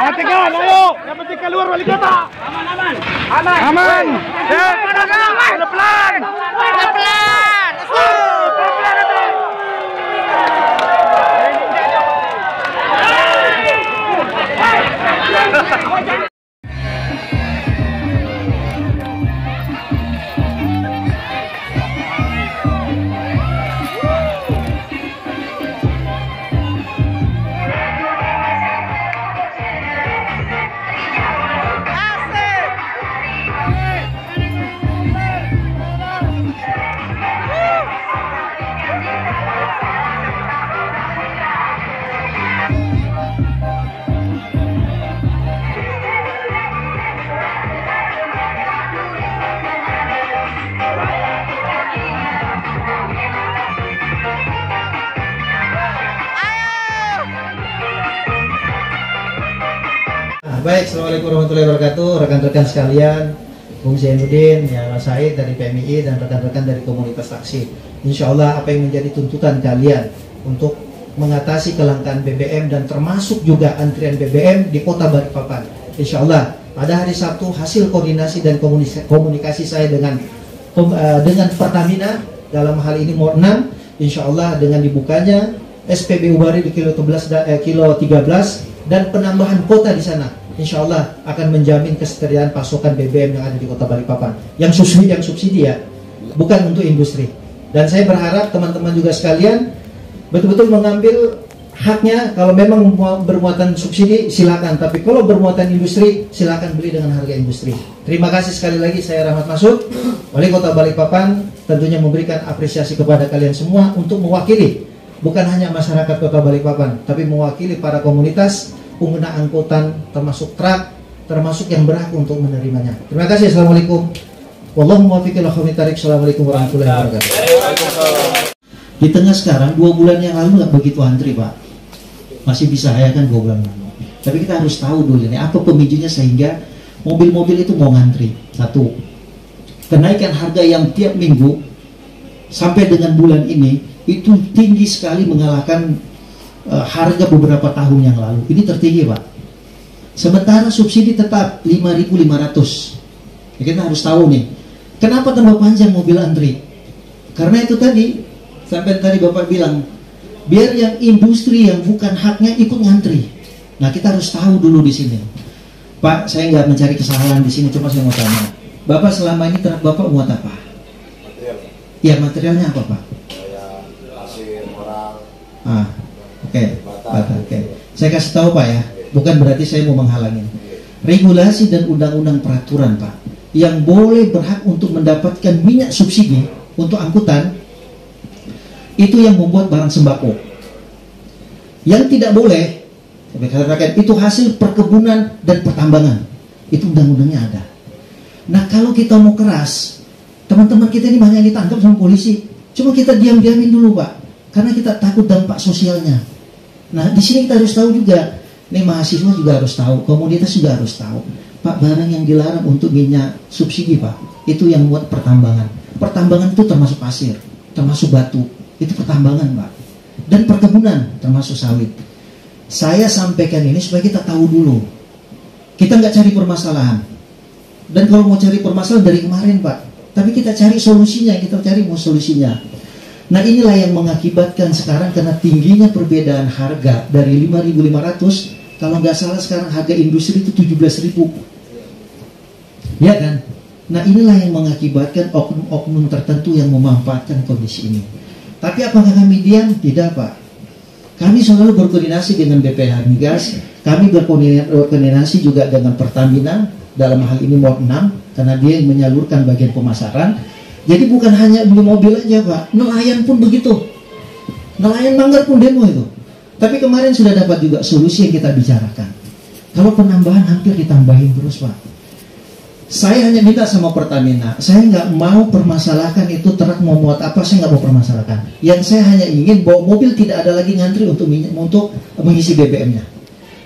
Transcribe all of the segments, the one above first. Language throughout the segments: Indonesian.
Matikan, ayo! Yang penting keluar wali kota! Aman! Aman! Pelan-pelan! Pelan-pelan! Baik, assalamualaikum warahmatullahi wabarakatuh, rekan-rekan sekalian, Bung Zainuddin, ya Mas Said dari PMII dan rekan-rekan dari komunitas taksi. Insya Allah apa yang menjadi tuntutan kalian untuk mengatasi kelangkaan BBM dan termasuk juga antrian BBM di Kota Balikpapan. Insya Allah pada hari Sabtu hasil koordinasi dan komunikasi saya dengan Pertamina dalam hal ini Mod 6, Insya Allah dengan dibukanya SPBU Bari di kilo 13 dan penambahan kota di sana, insya Allah akan menjamin kesetiaan pasokan BBM yang ada di Kota Balikpapan. Yang subsidi ya, bukan untuk industri. Dan saya berharap teman-teman juga sekalian betul-betul mengambil haknya. Kalau memang bermuatan subsidi silakan, tapi kalau bermuatan industri silakan beli dengan harga industri. Terima kasih sekali lagi, saya Rahmat Masud, Wali Kota Balikpapan, tentunya memberikan apresiasi kepada kalian semua untuk mewakili bukan hanya masyarakat Kota Balikpapan, tapi mewakili para komunitas pengguna angkutan, termasuk truk, termasuk yang berhak untuk menerimanya. Terima kasih. Assalamualaikum. Wallahu muwaffiq ila aqwamit thariq. Assalamualaikum warahmatullahi wabarakatuh. Di tengah sekarang 2 bulan yang lalu nggak begitu antri, Pak. Masih bisa ya kan 2 bulan lalu. Tapi kita harus tahu dulu ini apa pemicunya sehingga mobil-mobil itu mau ngantri. Satu, kenaikan harga yang tiap minggu sampai dengan bulan ini itu tinggi sekali, mengalahkan harga beberapa tahun yang lalu. Ini tertinggi, Pak. Sementara subsidi tetap 5.500. Ya, kita harus tahu nih, kenapa tambah panjang mobil antri? Karena itu tadi, sampai tadi Bapak bilang, biar yang industri yang bukan haknya ikut ngantri. Nah, kita harus tahu dulu di sini. Pak, saya nggak mencari kesalahan di sini, cuma saya mau tanya. Bapak selama ini truk Bapak muat apa? Material. Ya, materialnya apa, Pak? Pasir, orang. Oke. Saya kasih tahu, Pak, ya, bukan berarti saya mau menghalangi. Regulasi dan undang-undang peraturan, Pak, yang boleh berhak untuk mendapatkan minyak subsidi untuk angkutan itu yang membuat barang sembako. Yang tidak boleh, saya katakan, itu hasil perkebunan dan pertambangan. Itu undang-undangnya ada. Nah, kalau kita mau keras, teman-teman kita ini banyak ditangkap sama polisi. Cuma kita diam-diamin dulu, Pak, karena kita takut dampak sosialnya. Nah, di sini kita harus tahu juga, nih mahasiswa juga harus tahu, komunitas juga harus tahu, Pak, barang yang dilarang untuk minyak subsidi, Pak, itu yang buat pertambangan. Pertambangan itu termasuk pasir, termasuk batu, itu pertambangan, Pak. Dan perkebunan, termasuk sawit. Saya sampaikan ini supaya kita tahu dulu. Kita nggak cari permasalahan. Dan kalau mau cari permasalahan dari kemarin, Pak, tapi kita cari solusinya, kita cari mau solusinya. Nah, inilah yang mengakibatkan sekarang karena tingginya perbedaan harga dari 5.500, kalau nggak salah sekarang harga industri itu 17.000. Ya kan? Nah, inilah yang mengakibatkan oknum-oknum tertentu yang memanfaatkan kondisi ini. Tapi apakah kami diam? Tidak, Pak. Kami selalu berkoordinasi dengan BPH Migas, kami berkoordinasi juga dengan Pertamina, dalam hal ini Mod 6, karena dia yang menyalurkan bagian pemasaran. Jadi bukan hanya beli mobil aja Pak, nelayan pun begitu. Nelayan Manggar pun demo itu. Tapi kemarin sudah dapat juga solusi yang kita bicarakan. Kalau penambahan hampir ditambahin terus Pak. Saya hanya minta sama Pertamina, saya nggak mau permasalahkan itu truk mau muat apa, saya nggak mau permasalahkan. Yang saya hanya ingin bahwa mobil tidak ada lagi ngantri untuk mengisi BBM-nya.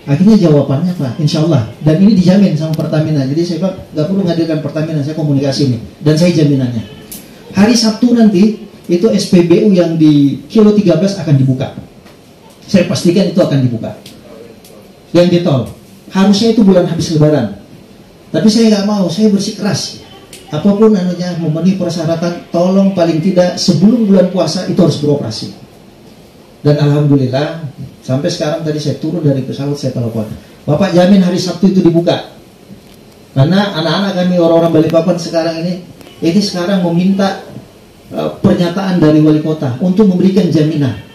Akhirnya jawabannya Pak, insya Allah. Dan ini dijamin sama Pertamina. Jadi saya Pak nggak perlu menghadirkan Pertamina, saya komunikasi ini. Dan saya jaminannya. Hari Sabtu nanti itu SPBU yang di kilo 13 akan dibuka. Saya pastikan itu akan dibuka. Yang di tol. Harusnya itu bulan habis Lebaran. Tapi saya nggak mau, saya bersikeras. Apapun anunya memenuhi persyaratan, tolong paling tidak sebelum bulan puasa itu harus beroperasi. Dan alhamdulillah sampai sekarang tadi saya turun dari pesawat, saya telepon, Bapak jamin hari Sabtu itu dibuka. Karena anak-anak kami orang-orang Balikpapan sekarang ini sekarang meminta pernyataan dari wali kota untuk memberikan jaminan.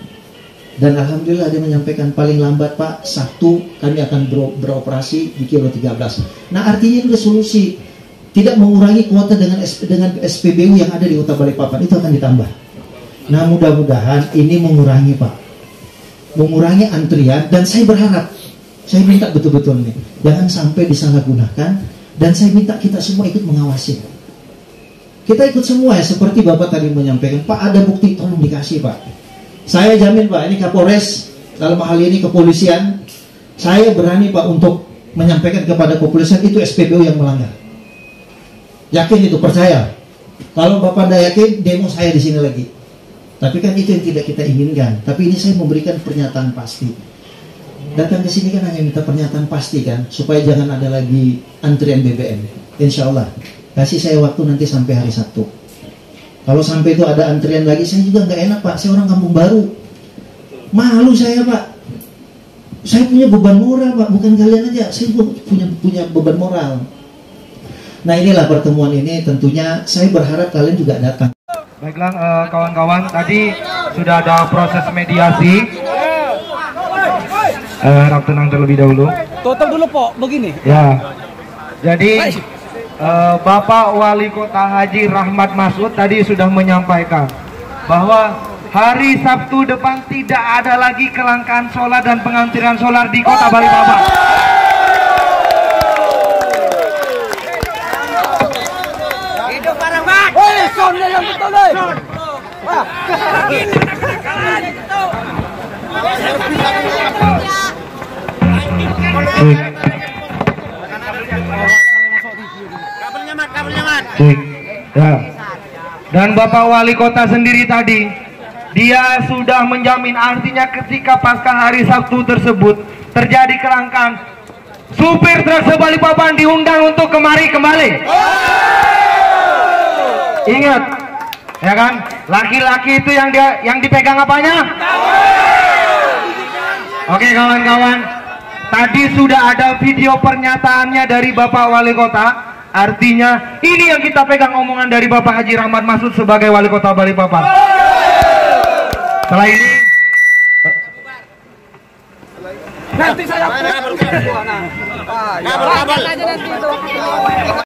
Dan alhamdulillah dia menyampaikan paling lambat Pak Sabtu kami akan beroperasi di kilo 13. Nah artinya itu solusi, tidak mengurangi kuota dengan SPBU yang ada di Kota Balikpapan, itu akan ditambah. Nah mudah-mudahan ini mengurangi Pak, mengurangi antrian. Dan saya berharap, saya minta betul-betul nih, jangan sampai disalahgunakan. Dan saya minta kita semua ikut mengawasi. Kita ikut semua ya, seperti Bapak tadi menyampaikan, Pak ada bukti tolong dikasih Pak. Saya jamin Pak, ini Kapolres, dalam hal ini kepolisian, saya berani Pak untuk menyampaikan kepada kepolisian itu SPBU yang melanggar. Yakin itu, percaya. Kalau Bapak tidak yakin, demo saya di sini lagi. Tapi kan itu yang tidak kita inginkan. Tapi ini saya memberikan pernyataan pasti. Datang ke sini kan hanya minta pernyataan pasti kan, supaya jangan ada lagi antrian BBM. Insya Allah. Kasih saya waktu nanti sampai hari Sabtu. Kalau sampai itu ada antrian lagi, saya juga nggak enak Pak. Saya orang kampung baru, malu saya Pak. Saya punya beban moral Pak, bukan kalian aja. Saya punya beban moral. Nah inilah pertemuan ini, tentunya saya berharap kalian juga datang. Baiklah kawan-kawan, tadi sudah ada proses mediasi. Harap tenang terlebih dahulu. Tutup dulu Pok, begini. Ya, jadi Bapak Wali Kota Haji Rahmat Masud tadi sudah menyampaikan bahwa hari Sabtu depan tidak ada lagi kelangkaan solar dan pengantrian solar di Kota Balikpapan. Hidup bareng Pak. Woi, sonnya yang betul deh. Wah. Ya. Dan Bapak Wali Kota sendiri tadi, dia sudah menjamin, artinya ketika pasca hari Sabtu tersebut terjadi kelangkaan, supir truk se-Balikpapan diundang untuk kembali. Ingat, ya kan? Laki-laki itu yang dipegang apanya? Oke kawan-kawan, tadi sudah ada video pernyataannya dari Bapak Wali Kota. Artinya ini yang kita pegang omongan dari Bapak Haji Rahmat Masud sebagai Wali Kota Balikpapan. Setelah ini Nanti saya